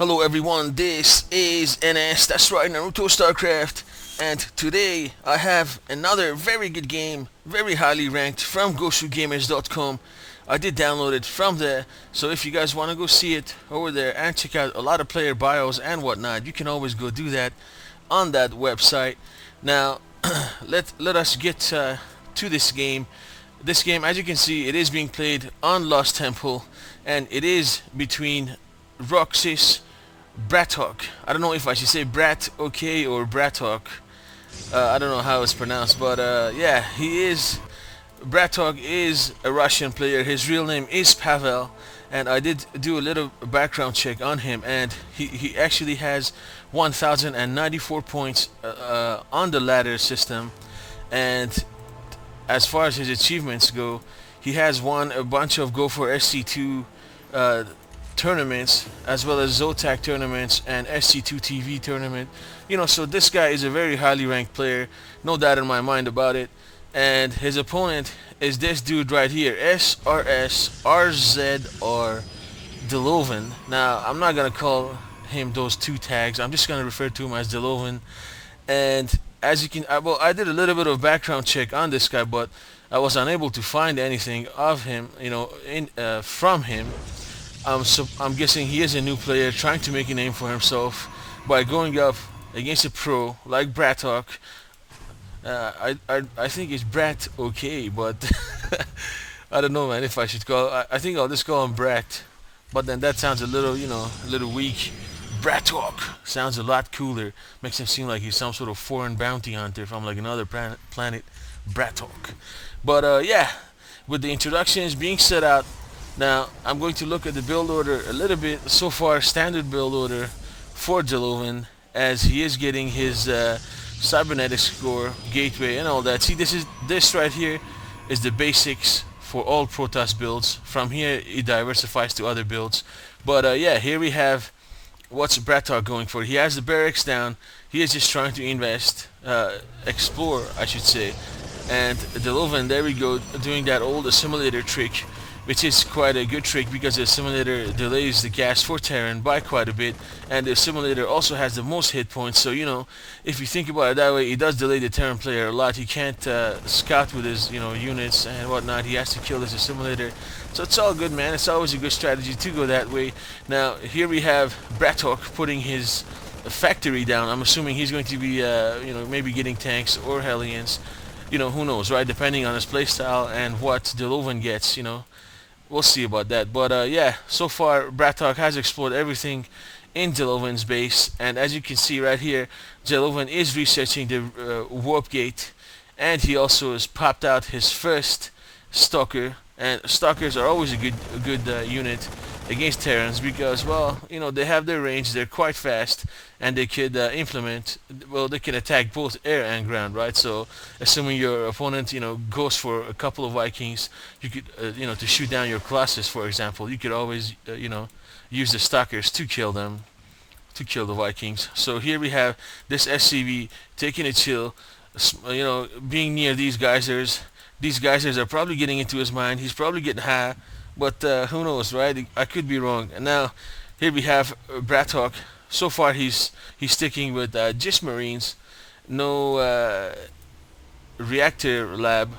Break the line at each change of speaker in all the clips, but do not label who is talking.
Hello everyone, this is NS, that's right, Naruto StarCraft, and today I have another very good game, very highly ranked from GoShootGamers.com. I did download it from there, so if you guys want to go see it over there and check out a lot of player bios and whatnot, you can always go do that on that website. Now, let us get to this game. This game, as you can see, it is being played on Lost Temple, and it is between RoxkisBratOK. I don't know if I should say BratOK or BratOK. I don't know how it's pronounced, but yeah, BratOK is a Russian player. His real name is Pavel, and I did do a little background check on him, and he actually has 1,094 points on the ladder system, and as far as his achievements go, he has won a bunch of Go for SC2 tournaments, as well as Zotac tournaments and SC2 TV tournament. So this guy is a very highly ranked player, no doubt in my mind about it. And his opponent is this dude right here, srsRZRDlovan. Now, I'm not gonna call him those two tags. I'm just gonna refer to him as Dlovan. And as you can, I did a little bit of background check on this guy, but I was unable to find anything of him, from him. So I'm guessing he is a new player trying to make a name for himself by going up against a pro like BratOK. I think it's BratOK, but I don't know, man. If I should I think I'll just call him Brat. But then that sounds a little weak. BratOK sounds a lot cooler. Makes him seem like he's some sort of foreign bounty hunter from like another planet. BratOK. But yeah, with the introductions being set out, now I'm going to look at the build order a little bit. So far, standard build order for Dlovan, as he is getting his cybernetic score, gateway, and all that. See, this right here is the basics for all Protoss builds. From here, it diversifies to other builds. But yeah, here we have what's BratOK going for. He has the barracks down. He is just trying to explore, I should say. And Dlovan, there we go, doing that old assimilator trick, which is quite a good trick because the assimilator delays the gas for Terran by quite a bit, and the assimilator also has the most hit points. So if you think about it that way, it does delay the Terran player a lot. He can't scout with his units and whatnot. He has to kill his assimilator. So it's all good, man. It's always a good strategy to go that way. Now here we have BratOK putting his factory down. I'm assuming he's going to be maybe getting tanks or Hellions. Who knows, right? Depending on his playstyle and what Dlovan gets, we'll see about that. But yeah, so far BratOK has explored everything in Dlovan's base, and as you can see right here, Dlovan is researching the warp gate, and he also has popped out his first stalker. And stalkers are always a good unit against Terrans because, well, they have their range, they're quite fast, and they could they can attack both air and ground, right? So assuming your opponent goes for a couple of Vikings, you could to shoot down your Colossus, for example, you could always use the stalkers to kill them, to kill the Vikings. So here we have this SCV taking a chill, being near these geysers. These geysers are probably getting into his mind. He's probably getting high, but who knows, right? I could be wrong. And now, here we have BratOK. So far, he's sticking with just Marines. No reactor lab,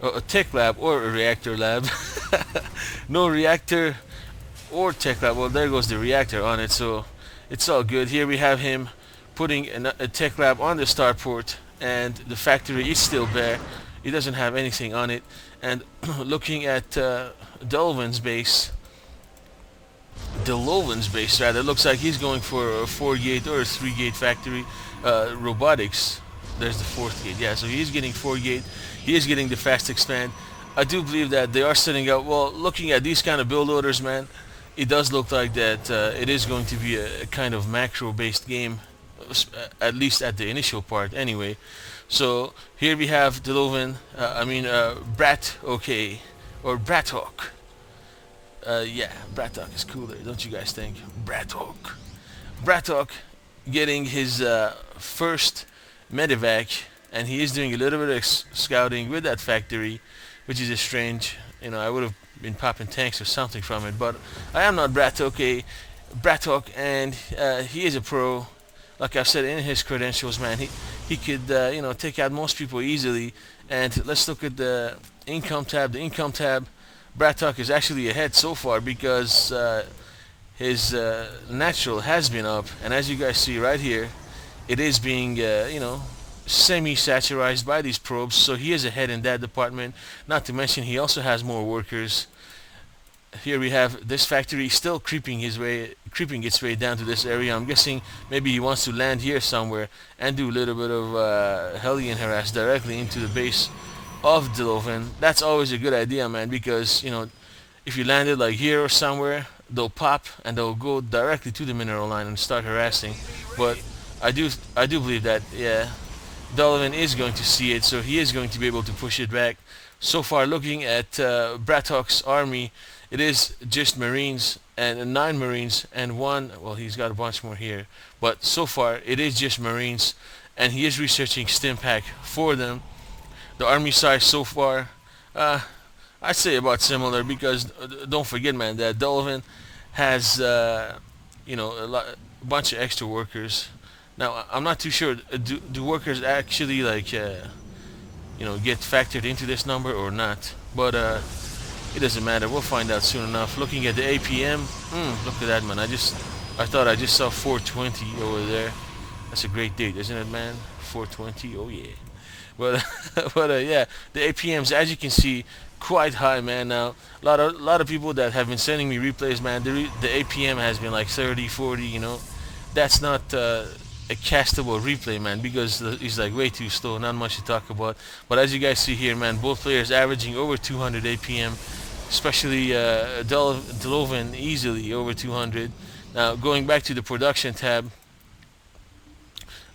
a tech lab or a reactor lab. No reactor or tech lab. Well, there goes the reactor on it, so it's all good. Here we have him putting a tech lab on the starport, and the factory is still bare. It doesn't have anything on it. And looking at Dlovan's base, rather, looks like he's going for a 4-gate or a 3-gate factory. Robotics, there's the 4th gate. Yeah, so he's getting 4-gate. He is getting the fast expand. I do believe that they are setting up, well, looking at these kind of build orders, man, it does look like that it is going to be a kind of macro-based game, at least at the initial part anyway. So here we have Dlovan, BratOK, or BratOK. Yeah, BratOK is cooler, don't you guys think? BratOK getting his first medevac, and he is doing a little bit of scouting with that factory, which is strange. I would have been popping tanks or something from it, but I am not BratOK. BratOK, and he is a pro. Like I've said in his credentials, man, he could take out most people easily. And let's look at the income tab. The income tab, BratOK is actually ahead so far because his natural has been up, and as you guys see right here, it is being semi-saturized by these probes, so he is ahead in that department. Not to mention he also has more workers. Here we have this factory still creeping its way down to this area. I'm guessing maybe he wants to land here somewhere and do a little bit of Hellion harass directly into the base of Dlovan. That's always a good idea, man, because if you landed like here or somewhere, they'll pop and they'll go directly to the mineral line and start harassing. But I do believe that, yeah, Dlovan is going to see it, so he is going to be able to push it back. So far, looking at BratOK's army, it is just Marines and 9 Marines and one. Well, he's got a bunch more here, but so far it is just Marines, and he is researching Stimpack for them. The army size so far, I'd say about similar, because don't forget, man, that Dlovan has a bunch of extra workers. Now I'm not too sure. Do workers actually get factored into this number or not? But it doesn't matter. We'll find out soon enough. Looking at the APM, look at that, man. I thought I just saw 420 over there. That's a great date, isn't it, man? 420. Oh yeah. But yeah, the APMs, as you can see, quite high, man. Now a lot of people that have been sending me replays, man, the APM has been like 30, 40. That's not a castable replay, man, because he's like way too slow, not much to talk about. But as you guys see here, man, both players averaging over 200 APM, especially Dlovan easily over 200. Now going back to the production tab,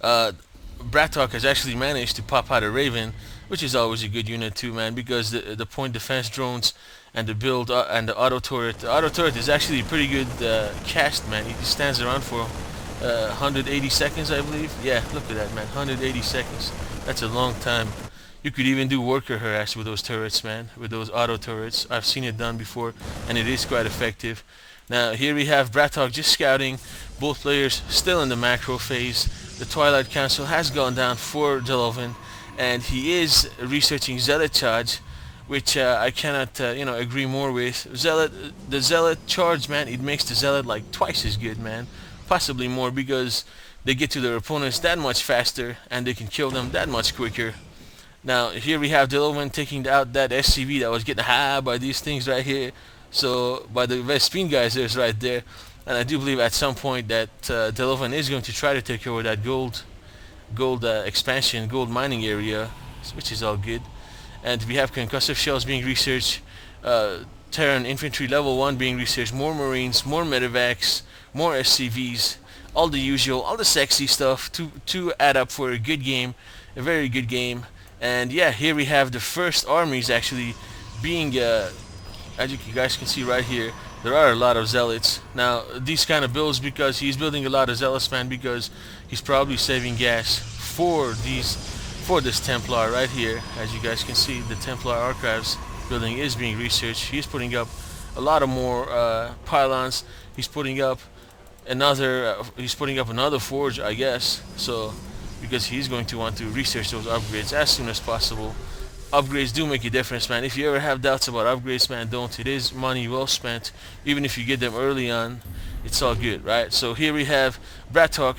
BratOK has actually managed to pop out a Raven, which is always a good unit too, man, because the point defense drones and the build and the auto turret. The auto turret is actually a pretty good cast, man. It stands around for 180 seconds, I believe. Yeah, look at that, man. 180 seconds. That's a long time. You could even do worker harass with those turrets, man, with those auto turrets. I've seen it done before, and it is quite effective. Now here we have BratOK just scouting. Both players still in the macro phase. The Twilight Council has gone down for Dlovan, and he is researching Zealot charge, which I cannot agree more with. The Zealot charge, man, it makes the Zealot like twice as good, man, possibly more, because they get to their opponents that much faster and they can kill them that much quicker. Now here we have Dlovan taking out that SCV that was getting high by these things right here. So by the Vespine geysers right there, and I do believe at some point that Dlovan is going to try to take over that gold expansion, gold mining area, which is all good. And we have concussive shells being researched, Terran infantry level 1 being researched, more Marines, more medevacs, more SCVs, all the usual, all the sexy stuff to add up for a good game, a very good game. And yeah, here we have the first armies actually being, as you guys can see right here, there are a lot of zealots. Now these kind of builds, because he's building a lot of zealots, man, because he's probably saving gas for this Templar right here. As you guys can see, the Templar Archives building is being researched. He's putting up a lot of more pylons. He's putting up another forge, I guess. So because he's going to want to research those upgrades as soon as possible. Upgrades do make a difference, man. If you ever have doubts about upgrades, man, don't. It is money well spent. Even if you get them early on, it's all good, right? So here we have BratOK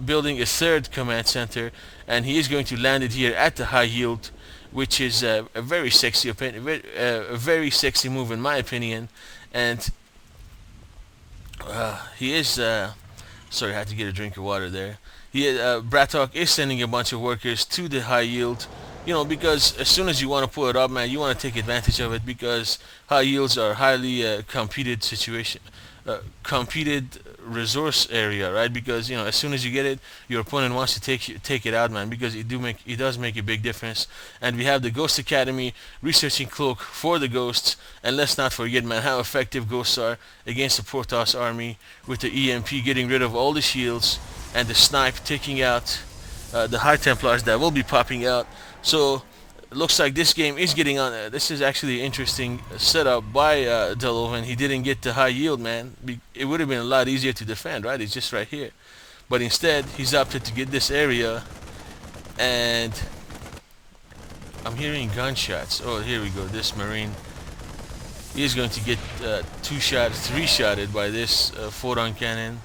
building a third command center, and he is going to land it here at the high yield, which is a very sexy move in my opinion. And he is sorry, I had to get a drink of water there. BratOK is sending a bunch of workers to the high yield, because as soon as you want to pull it up, man, you want to take advantage of it, because high yields are highly competed resource area, right? Because as soon as you get it, your opponent wants to take it out, man, because it does make a big difference. And we have the Ghost Academy researching cloak for the ghosts, and let's not forget, man, how effective ghosts are against the Protoss army, with the EMP getting rid of all the shields and the snipe taking out the High Templars that will be popping out. So looks like this game is getting on. This is actually an interesting setup by Dlovan. He didn't get the high yield, man. It would have been a lot easier to defend, right? It's just right here. But instead, he's opted to get this area. And I'm hearing gunshots. Oh, here we go. This Marine is going to get three-shotted by this photon cannon.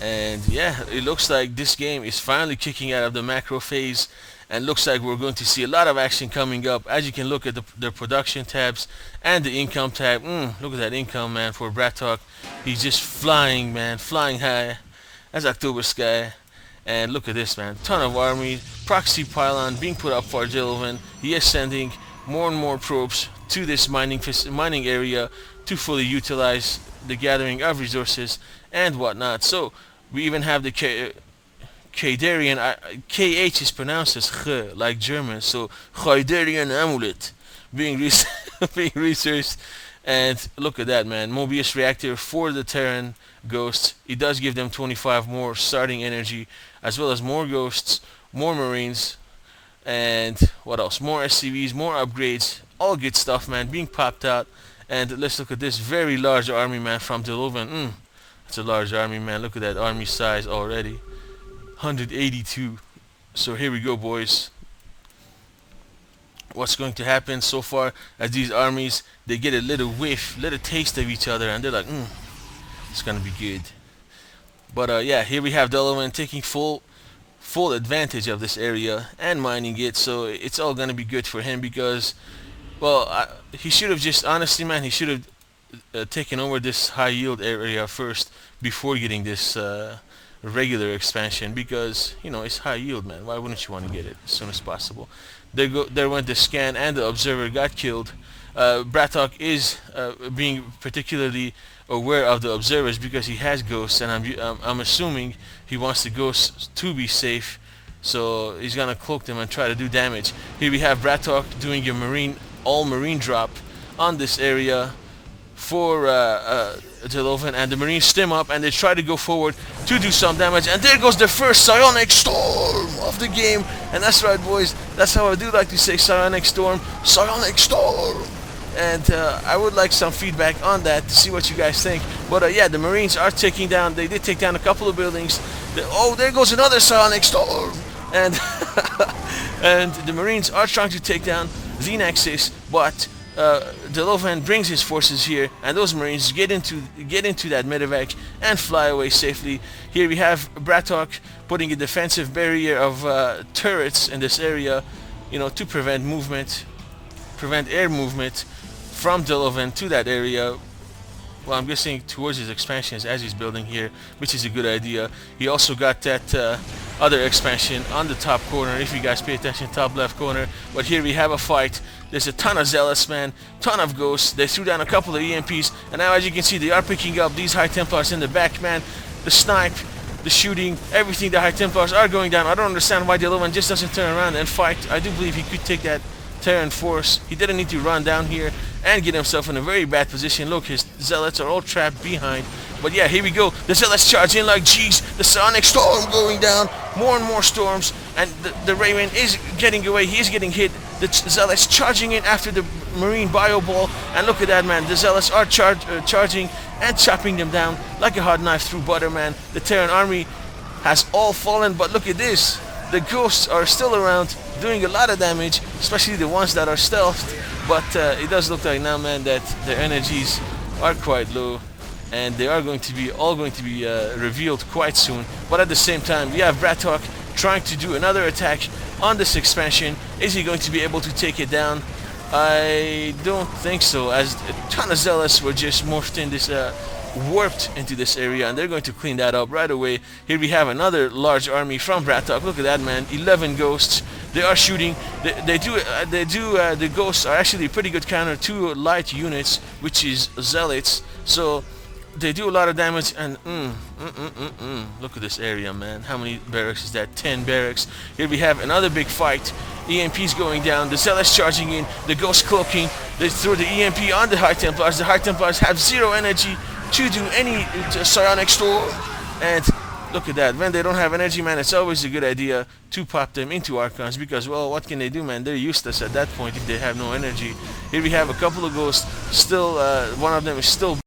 And yeah, it looks like this game is finally kicking out of the macro phase, and looks like we're going to see a lot of action coming up. As you can look at the production tabs and the income tab. Look at that income, man, for BratOK. He's just flying, man, flying high. That's October sky. And look at this, man, ton of army, proxy pylon being put up for Dlovan. He is sending more and more probes to this mining area to fully utilize the gathering of resources and whatnot. So we even have the Kaydarian, KH is pronounced as Ch, like German, so Kaydarian amulet being researched. And look at that, man, Mobius reactor for the Terran ghosts. It does give them 25 more starting energy, as well as more ghosts, more Marines, and what else, more SCVs, more upgrades, all good stuff, man, being popped out. And let's look at this very large army, man, from Dlovan. It's a large army, man. Look at that army size already. 182. So here we go, boys. What's going to happen so far as these armies, they get a little whiff, little taste of each other, and they're like, it's gonna be good. But yeah, here we have Dlovan taking full advantage of this area and mining it. So it's all gonna be good for him, because, well, he should have just, honestly, man, he should have taken over this high yield area first before getting this regular expansion, because, you know, it's high yield, man. Why wouldn't you want to get it as soon as possible? There went the scan, and the observer got killed. BratOK is being particularly aware of the observers because he has ghosts, and I'm assuming he wants the ghosts to be safe, so he's gonna cloak them and try to do damage. Here we have BratOK doing a all marine drop on this area for Dlovan, and the Marines stem up and they try to go forward to do some damage, and there goes the first psionic storm of the game. And that's right, boys, that's how I do like to say psionic storm, psionic storm. And I would like some feedback on that to see what you guys think. But yeah, the Marines are taking down, they did take down a couple of buildings. Oh, there goes another psionic storm. And and the Marines are trying to take down the Nexus, but Dlovan brings his forces here, and those Marines get into that medevac and fly away safely. Here we have BratOK putting a defensive barrier of turrets in this area, you know, to prevent air movement from Dlovan to that area. Well, I'm guessing towards his expansions as he's building here, which is a good idea. He also got that other expansion on the top corner, if you guys pay attention, top left corner. But here we have a fight. There's a ton of zealots, man, ton of ghosts. They threw down a couple of EMPs, and now as you can see, they are picking up these High Templars in the back, man. The snipe, the shooting, everything, the High Templars are going down. I don't understand why Dlovan just doesn't turn around and fight. I do believe he could take that Terran force. He didn't need to run down here and get himself in a very bad position. Look, his zealots are all trapped behind. But yeah, here we go. The zealots charge in like jeez. The sonic storm going down. More and more storms. And the Raven is getting away. He is getting hit. The zealots charging in after the Marine bio ball. And look at that, man. The zealots are charging and chopping them down like a hot knife through butter, man. The Terran army has all fallen. But look at this. The ghosts are still around, doing a lot of damage, especially the ones that are stealthed. But it does look like now, man, that their energies are quite low, and they are going to be revealed quite soon. But at the same time, we have BratOK trying to do another attack on this expansion. Is he going to be able to take it down? I don't think so, as a ton of zealots were just morphed in this warped into this area, and they're going to clean that up right away. Here we have another large army from BratOK. Look at that, man. 11 ghosts. They are shooting. The ghosts are actually a pretty good counter to light units, which is zealots. So they do a lot of damage. And look at this area, man. How many barracks is that? 10 barracks. Here we have another big fight. EMPs going down. The zealots charging in. The ghosts cloaking. They throw the EMP on the High Templars. The High Templars have zero energy to do any psionic storm, and Look at that. When they don't have energy, man, it's always a good idea to pop them into Archons because, well, what can they do, man? They're useless at that point if they have no energy. Here we have a couple of ghosts. Still, one of them is still